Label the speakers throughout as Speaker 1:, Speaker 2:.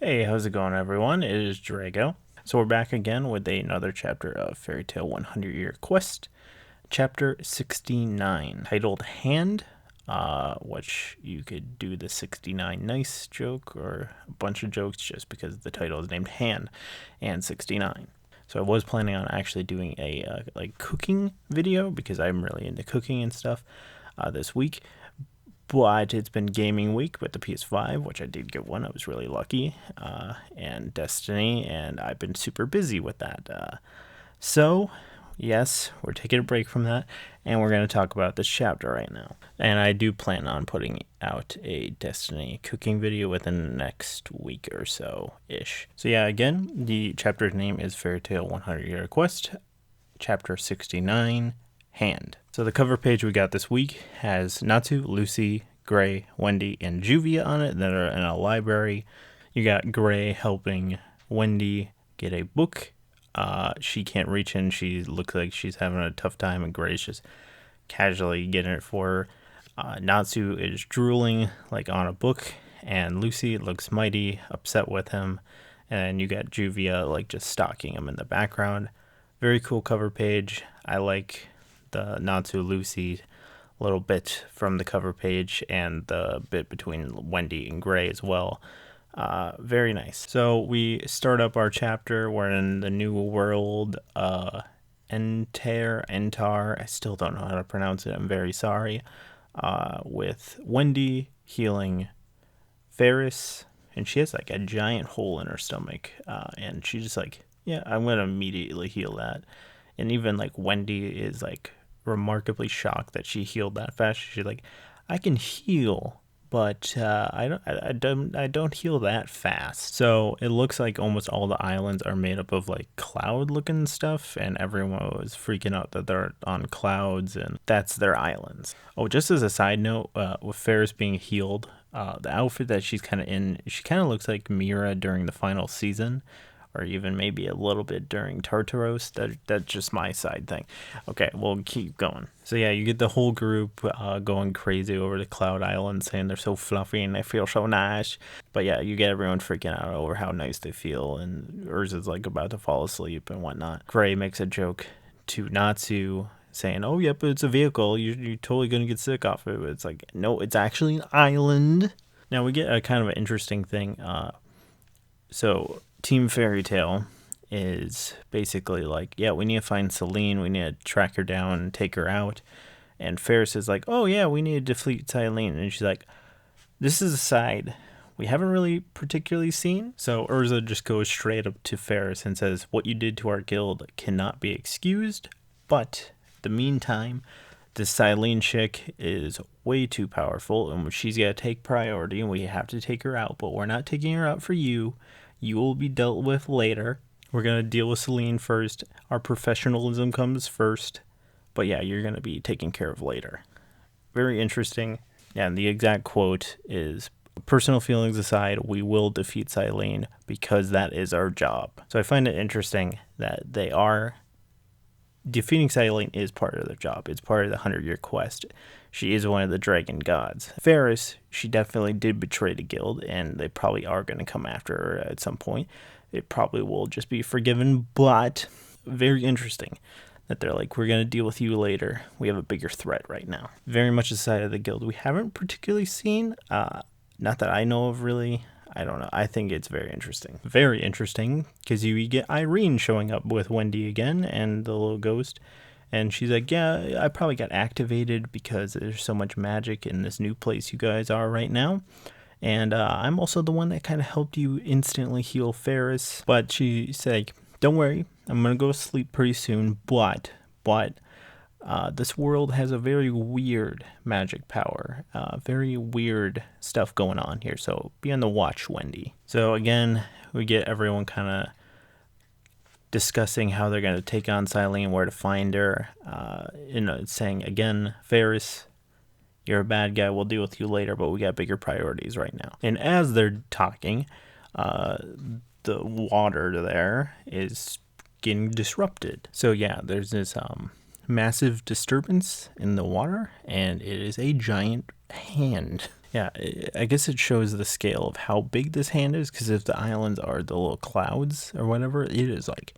Speaker 1: Hey, how's it going, everyone? It is Drago. So we're back again with another chapter of Fairy Tale 100 Year Quest, chapter 69, titled Hand, which you could do the 69 nice joke or a bunch of jokes just because the title is named Hand and 69. So I was planning on actually doing a cooking video because I'm really into cooking and stuff this week. But it's been gaming week with the PS5, which I did get one. I was really lucky, and Destiny, and I've been super busy with that. So, yes, we're taking a break from that, and we're going to talk about this chapter right now. And I do plan on putting out a Destiny cooking video within the next week or so-ish. So yeah, again, the chapter's name is Fairy Tale 100 Year Quest, chapter 69, Hand. So the cover page we got this week has Natsu, Lucy, Gray, Wendy, and Juvia on it that are in a library. You got Gray helping Wendy get a book. She can't reach in. She looks like she's having a tough time, and Gray's just casually getting it for her. Natsu is drooling like on a book, and Lucy looks mighty upset with him. And you got Juvia like just stalking him in the background. Very cool cover page. I like the Natsu Lucy little bit from the cover page and the bit between Wendy and Gray as well. Very nice. So we start up our chapter. We're in the new world, Entar. I still don't know how to pronounce it. I'm very sorry. With Wendy healing Ferris, and she has like a giant hole in her stomach, and she's just like, yeah, I'm gonna immediately heal that. And even like Wendy is like remarkably shocked that she healed that fast. She's like, I can heal, but I don't heal that fast. So it looks like almost all the islands are made up of like cloud looking stuff, and everyone was freaking out that they're on clouds and that's their islands. Oh, just as a side note, with Ferris being healed, the outfit that she's kind of in, she kind of looks like Mira during the final season, or even maybe a little bit during Tartaros. That's just my side thing. Okay, we'll keep going. So yeah, you get the whole group going crazy over the Cloud Island, saying they're so fluffy and they feel so nice. But yeah, you get everyone freaking out over how nice they feel, and Urza's like about to fall asleep and whatnot. Gray makes a joke to Natsu, saying, oh, yep, it's a vehicle. You're totally going to get sick off of it. But it's like, no, it's actually an island. Now we get a kind of an interesting thing. So Team Fairy Tale is basically like, yeah, we need to find Celine. We need to track her down and take her out. And Ferris is like, oh, yeah, we need to defeat Celine. And she's like, this is a side we haven't really particularly seen. So Urza just goes straight up to Ferris and says, what you did to our guild cannot be excused. But in the meantime, the Celine chick is way too powerful, and she's got to take priority, and we have to take her out. But we're not taking her out for you. You will be dealt with later. We're going to deal with Celine first. Our professionalism comes first. But yeah, you're going to be taken care of later. Very interesting. Yeah, and the exact quote is, personal feelings aside, we will defeat Celine because that is our job. So I find it interesting that they are defeating Celine is part of their job. It's part of the 100-year quest. She is one of the dragon gods. Ferris, she definitely did betray the guild, and they probably are going to come after her at some point. It probably will just be forgiven, but very interesting that they're like, we're going to deal with you later. We have a bigger threat right now. Very much the side of the guild we haven't particularly seen. Not that I know of, really. I don't know. I think it's very interesting. Very interesting, because you get Irene showing up with Wendy again and the little ghost. And she's like, yeah, I probably got activated because there's so much magic in this new place you guys are right now. And I'm also the one that kind of helped you instantly heal Ferris. But she's like, don't worry, I'm going to go to sleep pretty soon. But this world has a very weird magic power. Very weird stuff going on here. So be on the watch, Wendy. So again, we get everyone kind of discussing how they're going to take on Celine, where to find her. Saying again, Ferris, you're a bad guy. We'll deal with you later, but we got bigger priorities right now. And as they're talking, the water there is getting disrupted. So yeah, there's this massive disturbance in the water, and it is a giant hand. Yeah, I guess it shows the scale of how big this hand is, because if the islands are the little clouds or whatever, it is like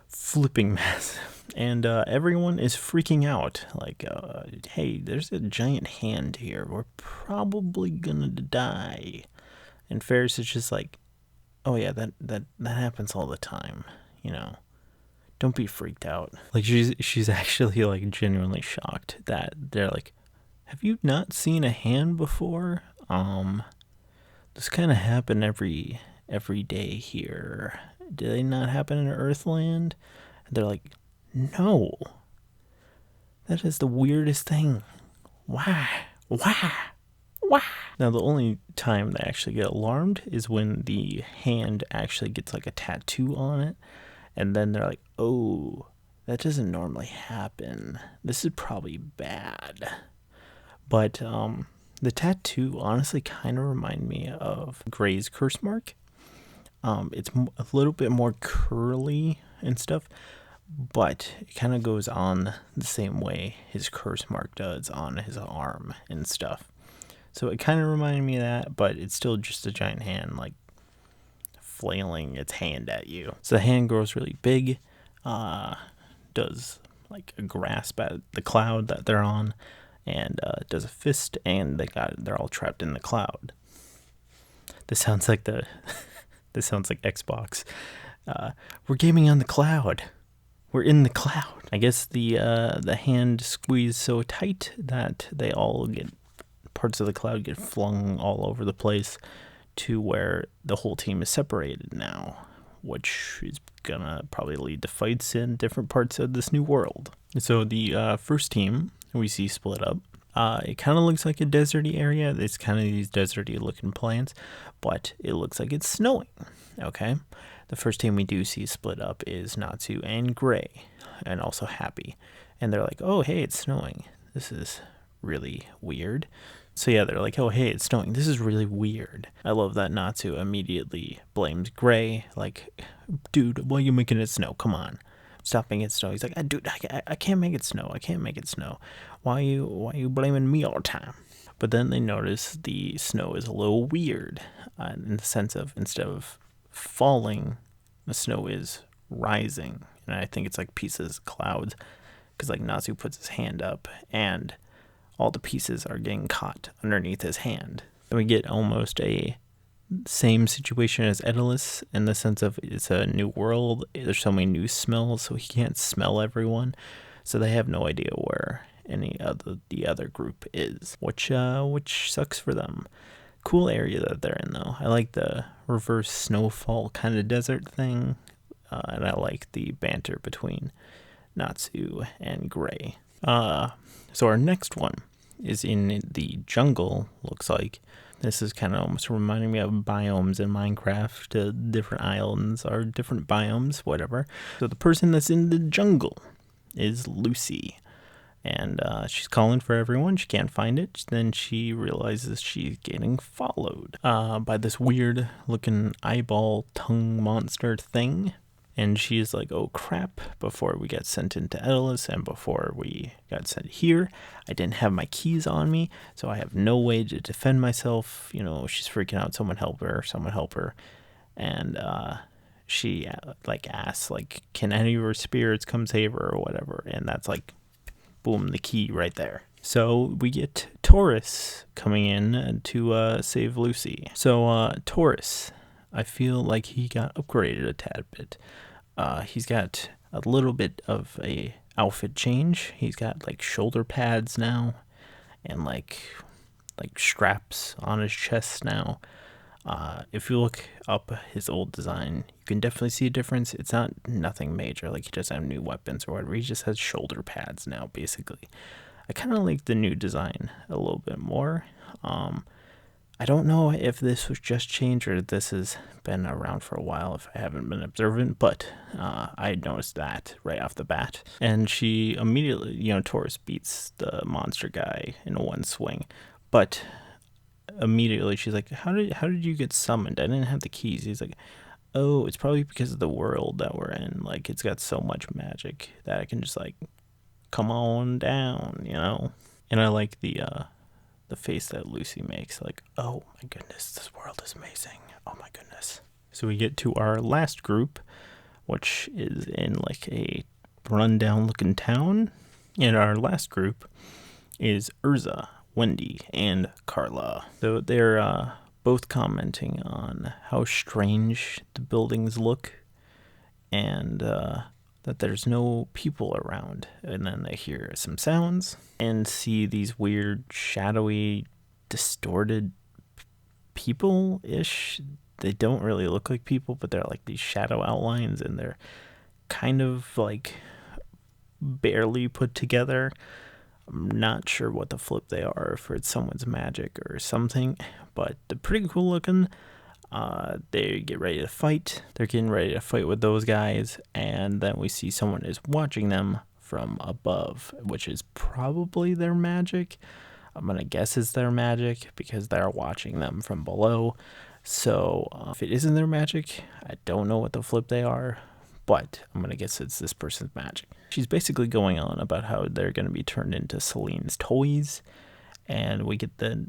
Speaker 1: flipping massive. And everyone is freaking out. Like, hey, there's a giant hand here. We're probably gonna die. And Ferris is just like, oh yeah, that happens all the time. You know, don't be freaked out. Like she's actually like genuinely shocked that they're like, have you not seen a hand before? This kind of happen every day here. Do they not happen in Earthland? And they're like, no. That is the weirdest thing. Why? Why? Why? Now the only time they actually get alarmed is when the hand actually gets like a tattoo on it, and then they're like, oh, that doesn't normally happen. This is probably bad. But the tattoo honestly kind of remind me of Gray's curse mark. It's a little bit more curly and stuff, but it kind of goes on the same way his curse mark does on his arm and stuff. So it kind of reminded me of that, but it's still just a giant hand, like flailing its hand at you. So the hand grows really big, does like a grasp at the cloud that they're on, and does a fist, and they're all trapped in the cloud. This sounds like this sounds like Xbox. We're gaming on the cloud. We're in the cloud. I guess the hand squeezed so tight that they all get parts of the cloud get flung all over the place to where the whole team is separated now, which is gonna probably lead to fights in different parts of this new world. So the first team we see split up. It kind of looks like a deserty area. It's kind of these deserty looking plants, but it looks like it's snowing. Okay. The first team we do see split up is Natsu and Gray, and also Happy. And they're like, oh, hey, it's snowing. This is really weird. So yeah, they're like, oh, hey, it's snowing. This is really weird. I love that Natsu immediately blames Gray. Like, dude, why are you making it snow? Come on. Stop making it snow. He's like, dude, I can't make it snow. I can't make it snow. Why are you blaming me all the time? But then they notice the snow is a little weird in the sense of instead of falling, the snow is rising. And I think it's like pieces of clouds, because like Natsu puts his hand up and all the pieces are getting caught underneath his hand. And we get almost a same situation as Edalus in the sense of it's a new world. There's so many new smells, so he can't smell everyone. So they have no idea where the other group is, which sucks for them. Cool area that they're in though. I like the reverse snowfall kind of desert thing, and I like the banter between Natsu and Gray. So our next one is in the jungle. Looks like this is kind of almost reminding me of biomes in Minecraft. Different islands are different biomes, whatever. So the person that's in the jungle is Lucy. And she's calling for everyone. She can't find it. Then she realizes she's getting followed by this weird looking eyeball tongue monster thing. And she's like, oh crap, before we got sent into Edalus and before we got sent here, I didn't have my keys on me, so I have no way to defend myself. You know, she's freaking out, someone help her. And she like asks, like, can any of her spirits come save her or whatever? And that's like, boom, the key right there. So we get Taurus coming in to save Lucy. So Taurus, I feel like he got upgraded a tad bit. He's got a little bit of a outfit change. He's got like shoulder pads now, and like straps on his chest now. If you look up his old design, you can definitely see a difference. It's not nothing major, like he doesn't have new weapons or whatever. He just has shoulder pads now, basically. I kind of like the new design a little bit more. I don't know if this was just changed or this has been around for a while, if I haven't been observant, but I noticed that right off the bat. And she immediately, Taurus beats the monster guy in one swing, but immediately she's like, how did you get summoned? I didn't have the keys. He's like, oh, it's probably because of the world that we're in. Like, it's got so much magic that I can just like come on down, And I like the the face that Lucy makes, like, oh my goodness, this world is amazing. Oh my goodness. So we get to our last group, which is in like a rundown looking town. And our last group is Urza, Wendy, and Carla. So they're both commenting on how strange the buildings look and that there's no people around. And then they hear some sounds and see these weird, shadowy, distorted people-ish. They don't really look like people, but they're like these shadow outlines, and they're kind of like barely put together. I'm not sure what the flip they are, if it's someone's magic or something, but they're pretty cool looking. They get ready to fight. They're getting ready to fight with those guys, and then we see someone is watching them from above, which is probably their magic. I'm gonna guess it's their magic because they're watching them from below. So if it isn't their magic, I don't know what the flip they are, but I'm gonna guess it's this person's magic. She's basically going on about how they're gonna be turned into Celine's toys, and we get the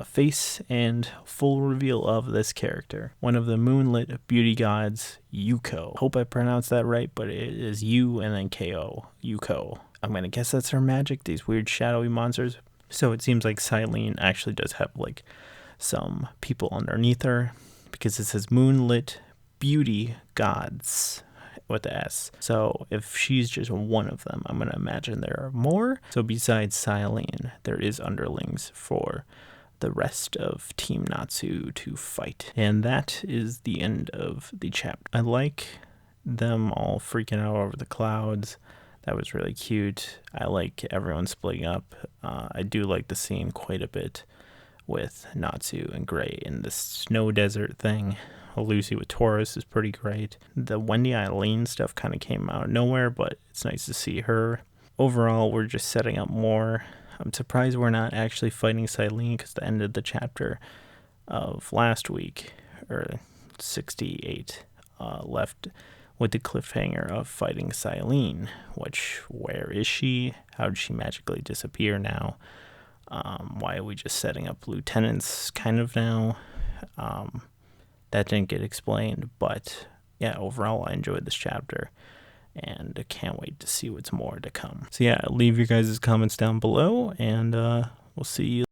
Speaker 1: face and full reveal of this character. One of the moonlit beauty gods, Yuko. Hope I pronounced that right, but it is U and then K-O, Yuko. I'm gonna guess that's her magic, these weird shadowy monsters. So it seems like Celine actually does have like some people underneath her, because it says moonlit beauty gods with the S. So if she's just one of them, I'm going to imagine there are more. So besides Celine, there is underlings for the rest of Team Natsu to fight. And that is the end of the chapter. I like them all freaking out over the clouds. That was really cute. I like everyone splitting up. I do like the scene quite a bit with Natsu and Gray in the snow desert thing. Lucy with Taurus is pretty great. The Wendy Eileen stuff kind of came out of nowhere, but it's nice to see her. Overall, we're just setting up more. I'm surprised we're not actually fighting Celine, because the end of the chapter of last week, or 68, left with the cliffhanger of fighting Celine, which, where is she? How did she magically disappear now? Why are we just setting up lieutenants kind of now? That didn't get explained, but yeah, overall I enjoyed this chapter, and I can't wait to see what's more to come. So yeah, leave your guys' comments down below, and we'll see you